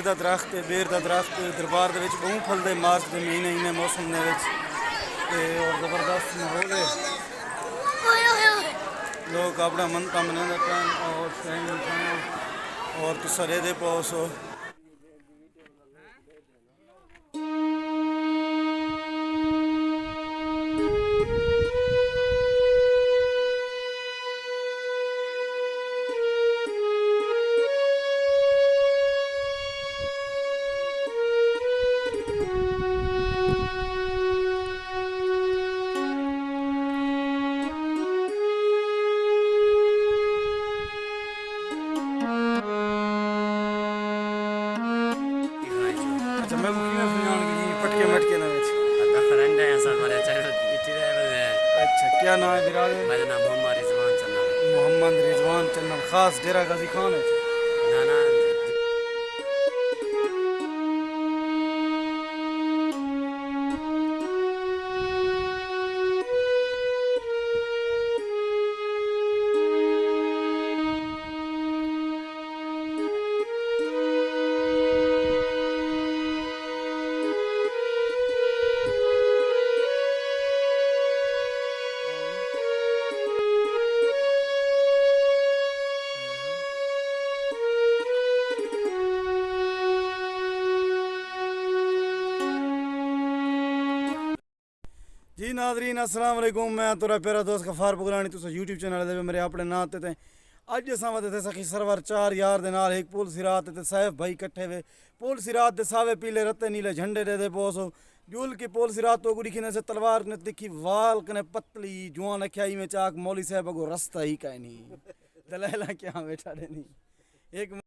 का दरख्त है, बेर का दरख्त दरबार के बहुत फलते मार्च के महीने इन्हें मौसम और ज़बरदस्त माहौल है। लोग अपना मनता मनाते हैं और तुसा दे पाओ। अच्छा मैं पटके मटके ना अच्छा क्या नाम है बिरादर? मेरा नाम मोहम्मद रिजवान चन्ना। मोहम्मद रिजवान चन्ना खास डेरा गाजी खान है। ना ना जी नाजरीन अस्सलाम वालेकुम, मैं तुरा प्यारा दोस्त गफार पुगलानी तुस यूट्यूब चैनल दे मेरे अपने नां ते अज असां वदे सखी सरवर 4 यार दे नाल एक पुल सिरात ते सैफ भाई कट्ठे वे पुल सिरात दे सावे पीले रत्ते नीले झंडे दे पोसो जुल की पुल सिरात तो गुड़ी खिने से तलवार ने दिखी वाल कने पतली जुआन अख्याई में चाक मौली साहब को रास्ता ही काई नहीं दलाला क्या बैठा देनी एक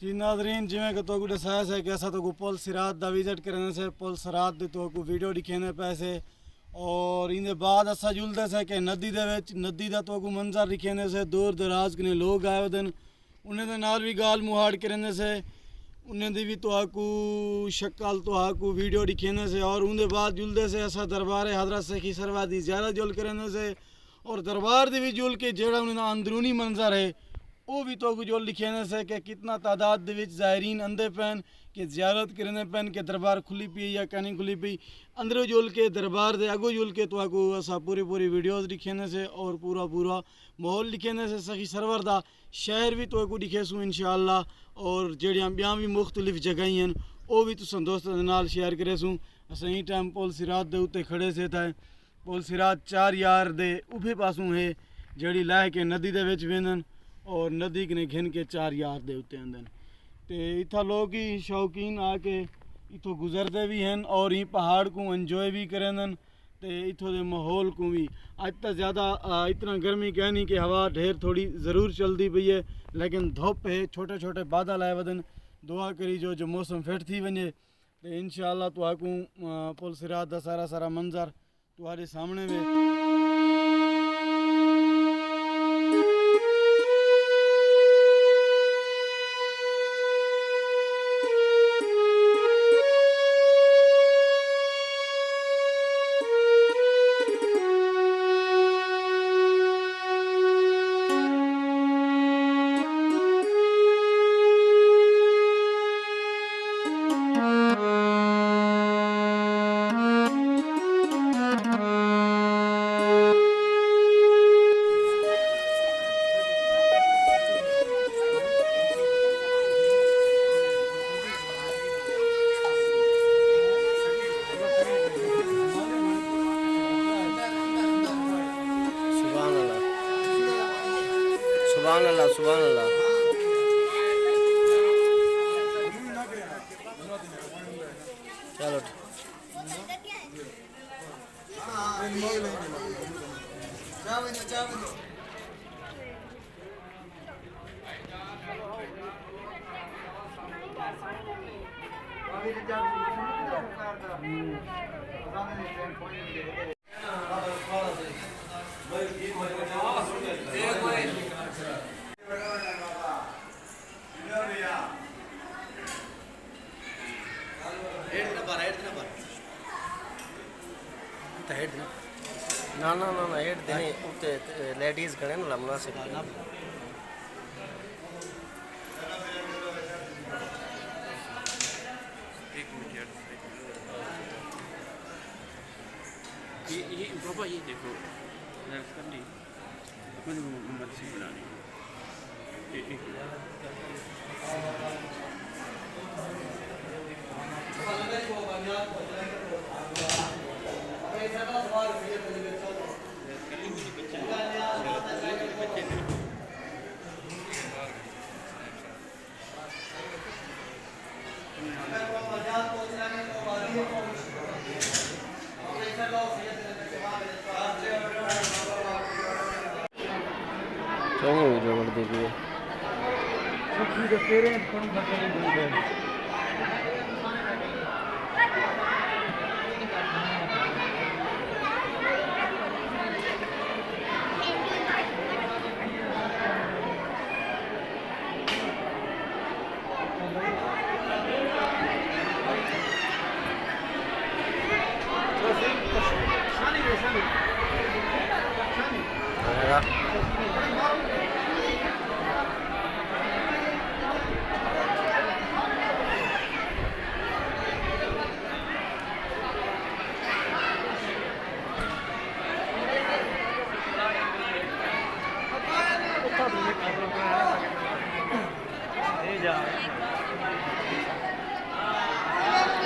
जी नाजरीन जिमें कि तो दसाया है कि असा तो पुल सिरात का विजिट करने से पुल सिरात की तो वीडियो दिखाने पैसे और इन बाद असा जुलते से कि नदी का तो मंजर दिखाने से दूर दराज के लोग आए दिन उन्हें नाल भी गाल मुहाड़ करने से उन्हें दी भी तो शक्ल तो वीडियो दिखाने से और उनके बाद जुलते से असा दरबार हजरत सखी सरवा की ज़्यादा जुल करने से और दरबार की भी जुल के जेड़ा उन्हें अंदरूनी मंजर है वो भी तो जो लिखे से कि कितना तादाद ज़ायरीन अंदे पैन कि ज़्यारत करने पैन के दरबार खुली पी या कहीं खुली पी अंदरों जुल के दरबार दे अगो जुल के तो असा पूरी वीडियोज़ लिखे से और पूरा माहौल लिखे से सखी सरवर दा शहर भी तो दिखेसूँ इंशाअल्लाह और जड़ियाँ ब्याँ भी मुख्तलिफ जगह हैं वो भी तुम दोस्तों के नाल शेयर करेसूँ अस ही टाइम पुल सिरात दे उत्ते खड़े से थे पुल सिरात 4 यार दे उभे पासों है जड़ी लह के नदी दे विच वेंदन और नदी ने घिन के 4 यार दे उत्ते आंदन ते इत्था लोग ही शौकीन आके इथों गुजरते भी हैं और ही पहाड़ को एंजॉय भी करेंदन ते इथों दे माहौल को भी अज तक ज़्यादा इतना गर्मी कहनी कि हवा ढेर थोड़ी ज़रूर चलती पई है लेकिन धुप है छोटे छोटे बादल आए वदन दुआ करी जो मौसम फिट थी वने तो इंशाअल्लाह तो पुल सिरात दा सारा मंजर तुम्हारे सामने में सुभान अल्लाह सुभान अल्लाह। चलो ना ना ना ना हेड देने उते लेडीज गणे ना मुनासिब ये बाबा ये देखो कर ली अपने मोहम्मद से बनानी चाहिए वीडियो कर देखिए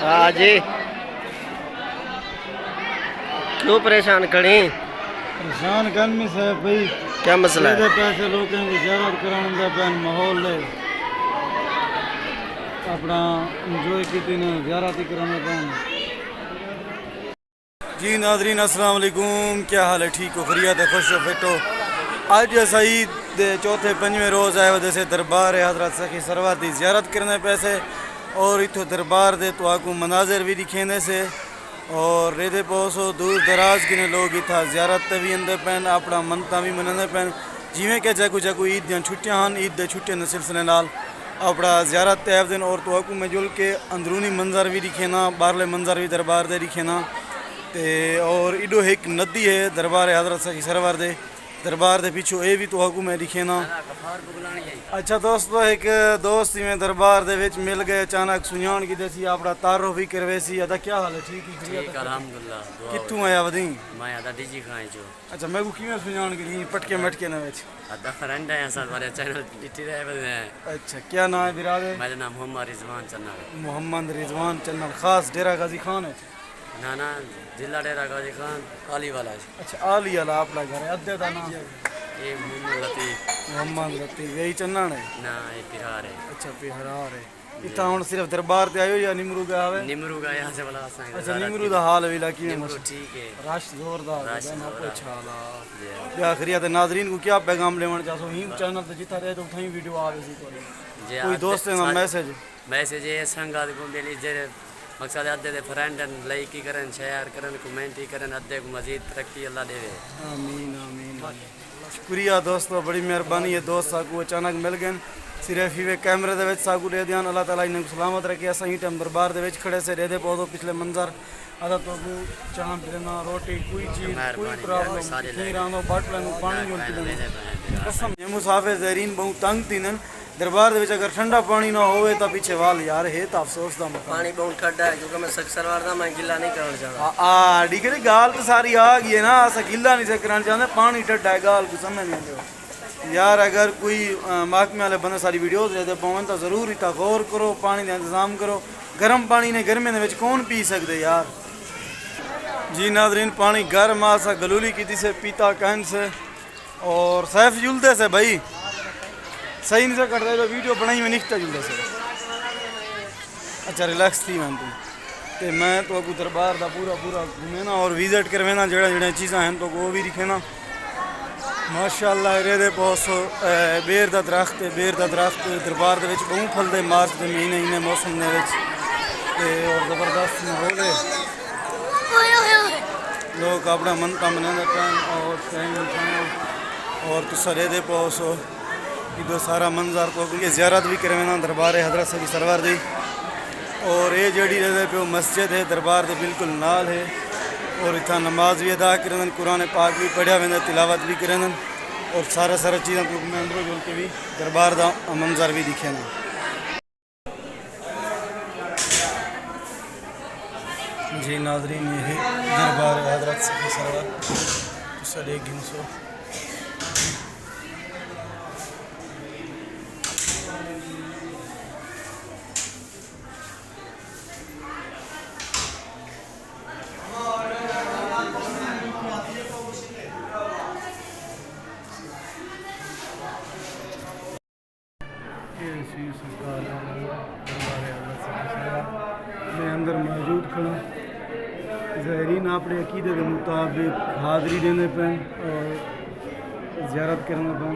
हाँ जी क्यों परेशान खड़ी परेशान गर्मी से भाई क्या मसला है पैसे लोग ज़्यारत कराने का पैन माहौल है अपना इंजॉय की ना ज़्यारत कराने पैन। जी नाज़रीन अस्सलाम वालेकुम, क्या हाल है? ठीक हो, खैरियत है, खुश हो, फिट हो? आज सईद दे चौथे पंजवें रोज़ आए वजह से दरबार हज़रत सखी सरवर की ज़ियारत करने पैसे और इतो दरबार दे तो आकू मनाजिर भी दिखेने से और रेदे पोसो दूर दराज के लोग इतना ज़ियारत भी आते पैन अपना मनता भी मनाते पैन जिमें कि जगू जगू ईद दी छुट्टियां हैं ईद के छुट्टियों के सिलसिले नाल अपना ज़ियारत तैव दिन और तो आकू में जुल के अंदरूनी मंजर भी दिखेना बाहरले मंजर भी दरबार दे दिखेना ते और इडो एक नदी है दरबार हज़रत सखी सरवर दे दरबार के पिछू ये भी तो हकू में दिखे ना। अच्छा दोस्तों एक दोस्त में दरबार दे विच मिल गए अचानक सुजान की देसी अपना तारो भी करवे सी। अदा क्या हाल है? ठीक है अल्हम्दुलिल्लाह। कित्थों आया वदी? मैं आदा डीजी खाए जो। अच्छा मैं को किवें सुजान की पटके मटके ना विच आदा फ्रेंड है साथ वाले चैनल डिटी रहे बने। अच्छा क्या नाम है बिरादर? मेरा नाम मोहम्मद रिजवान चन्नल। मोहम्मद रिजवान चन्नल खास डेरा गाजी खान है? ना ना जिला डेरा गाजी खान आली वाला है। अच्छा आली वाला आपला घर है अद्दे दा नाम? ये मोहम्मद लतीफ। मोहम्मद लतीफ यही चन्नन है? ना ये बिहार है। अच्छा बिहार है। इतना हुन सिर्फ दरबार ते आयो या निमरू गया है? निमरू का यहाँ से वाला आसान है। अच्छा निमरू दा हाल विला की निमरू ठीक है। रश जोरदार है ना जोरदार। पूछाला या खरियत नाज़रीन को क्या पैगाम लेवन चाहो ही चैनल ते जिता रहे तो उठाई वीडियो आवे सी कोई दोस्त ना मैसेज ये संगात को मिली जे मकसद अद्धे दे फ्रेंड लाइक ही करन शेयर करन कमेंट ही करन अद्धे को मजीद तरक्की अल्लाह देवे। आमीन आमीन। शुक्रिया दोस्तों बड़ी मेहरबानी है दोस्त साकू अचानक मिल गए सिर्फ ही वे कैमरे दे विच साकू दे ध्यान अल्लाह ताला इन्हें सलामत रखे। असा ही टाइम दरबार दे विच खड़े से रेदे पौधो पिछले मंजर अदा तो चाह पीना रोटी कोई चीज कोई प्रॉब्लम नहीं रानो बाटला पानी जोल पीना कसम ये मुसाफिर ज़हरीन बहुत तंग तीनन दरबार दे विच अगर ठंडा पानी ना होवे तो पीछे वाल यार है तो अफसोस दा मकाम पानी बहुत ठंडा है क्योंकि मैं सख सरवार दा मैं गिला नहीं करना चाहता। आ डिगरी गाल तो सारी आ गई है ना अस गिला नहीं से करना चाहते पानी ठंडा है गाल को समझ नहीं आते यार। अगर कोई महकमे वाले बंदे सारी वीडियोज लेते पवन तो जरूर इतना गौर करो पानी का इंतजाम करो। गर्म पानी ने गर्मी के कौन पी सकते यार। जी नाज़रीन पानी गर्म आसा गलूली की से पीता कहन से और सैफ जुलते से भाई सही नहीं से कट रहा वीडियो बनाई में निकता जुलदा से अच्छा रिलैक्स थी मैं तो मैं तो अगू दरबार का पूरा पूरा घूमे ना और विजिट करवे ना जड़ा जड़ा चीज़ा हैं तो वो भी दिखे ना माशाअल्लाह रेदे पास बेर का दरख्त है बेर का दरख्त दरबार के बहु फलते मार्च के महीने इन्हें मौसम के और ज़बरदस्त माहौल है लोग अपना मनता मनाते हैं और तुसा रेदे पास इधर सारा मंजर तो क्योंकि ज़ियारत भी करवे ना दरबार हजरत सभी सरवर दी और ये जड़ी रेदे पे मस्जिद है दरबार के बिल्कुल नाल है और इतना नमाज भी अदा करें कुरान पाक भी पढ़िया वेंदा तिलावत भी करें और सारा सारा चीज़ा तो मैं अंदरों जुल के भी दरबार का मंजर भी दिखे ना जी नाजरीन ये है दरबार हजरत सभी सरवर साढ़े 150 मैं अंदर मौजूद खड़ा ज़ायरीन अपने अकीदे के मुताबिक हाज़री देने पे और ज़ियारत करने पे